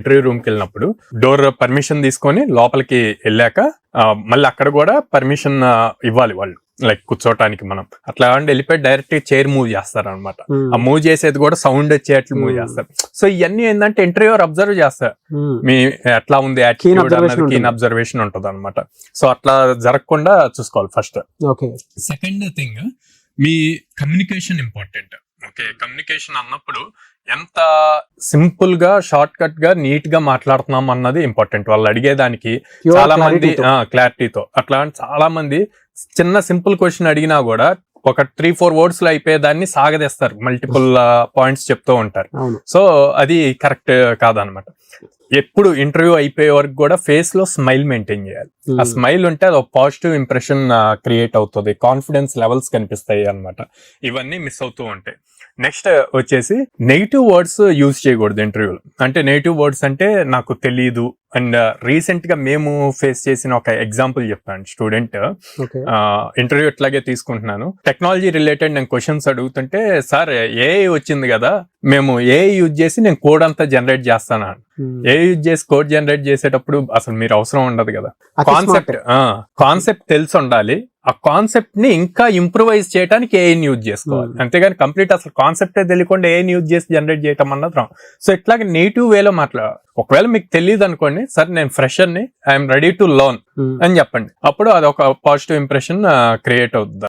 Interview రూమ్కి వెళ్ళినప్పుడు door permission తీసుకొని లోపలికి వెళ్ళాక మళ్ళీ అక్కడ కూడా పర్మిషన్ ఇవ్వాలి వాళ్ళు, లైక్ కూర్చోటానికి. మనం అట్లా వెళ్ళిపోయి డైరెక్ట్ చైర్ మూవ్ చేస్తారు అనమాట. ఆ మూవ్ చేసేది కూడా సౌండ్ వచ్చేట్లు మూవ్ చేస్తారు. సో ఇవన్నీ ఏంటంటే ఇంటర్వ్యూర్ అబ్జర్వ్ చేస్తారు, మీ ఎట్లా ఉంది యాటిట్యూడ్ అన్నది కీన్ అబ్జర్వేషన్ ఉంటుంది అనమాట. సో అట్లా జరగకుండా చూసుకోవాలి ఫస్ట్. సెకండ్ థింగ్, మీ కమ్యూనికేషన్ ఇంపార్టెంట్. ఓకే, కమ్యూనికేషన్ అన్నప్పుడు ఎంత సింపుల్ గా షార్ట్ కట్ గా నీట్ గా మాట్లాడుతున్నాం అన్నది ఇంపార్టెంట్. వాళ్ళు అడిగేదానికి చాలా మంది క్లారిటీతో, అట్లా చాలా మంది చిన్న సింపుల్ క్వశ్చన్ అడిగినా కూడా ఒక 3-4 వర్డ్స్ లో అయిపోయేదాన్ని సాగదీస్తారు, మల్టిపుల్ పాయింట్స్ చెప్తూ ఉంటారు. సో అది కరెక్ట్ కాదనమాట. ఎప్పుడు ఇంటర్వ్యూ అయిపోయే వరకు కూడా ఫేస్ లో స్మైల్ మెయింటైన్ చేయాలి. ఆ స్మైల్ ఉంటే అది ఒక పాజిటివ్ ఇంప్రెషన్ క్రియేట్ అవుతుంది, కాన్ఫిడెన్స్ లెవెల్స్ కనిపిస్తాయి అనమాట. ఇవన్నీ మిస్ అవుతూ ఉంటాయి. నెక్స్ట్ వచ్చేసి నెగిటివ్ వర్డ్స్ యూజ్ చేయకూడదు ఇంటర్వ్యూలో. అంటే నెగిటివ్ వర్డ్స్ అంటే నాకు తెలీదు. అండ్ రీసెంట్ గా మేము ఫేస్ చేసిన ఒక ఎగ్జాంపుల్ చెప్తాను. స్టూడెంట్ ఇంటర్వ్యూ ఇట్లాగే తీసుకుంటున్నాను, టెక్నాలజీ రిలేటెడ్ నేను క్వశ్చన్స్ అడుగుతుంటే, సార్ ఏఐ వచ్చింది కదా, మేము ఏఐ యూజ్ చేసి నేను కోడ్ అంతా జనరేట్ చేస్తాను. ఏఐ యూజ్ చేసి కోడ్ జనరేట్ చేసేటప్పుడు అసలు మీరు అవసరం ఉండదు కదా. కాన్సెప్ట్ తెలిసి ఉండాలి. ఆ కాన్సెప్ట్ ని ఇంకా ఇంప్రూవైజ్ చేయడానికి ఏఐని యూజ్ చేసుకోవాలి, అంతేగాని కంప్లీట్ అసలు కాన్సెప్టే తెలియకుండా ఏఐని యూజ్ చేసి జనరేట్ చేయటం అన్నది రాంగ్. సో ఇట్లాగే నెగిటివ్ వేలో మాట్లాడాలి. ఒకవేళ మీకు తెలియదు అనుకోండి, సరే నేను ఫ్రెషర్ ని, ఐఎమ్ రెడీ టు లర్న్ అని చెప్పండి. అప్పుడు అది ఒక పాజిటివ్ ఇంప్రెషన్ క్రియేట్ అవుతుంది.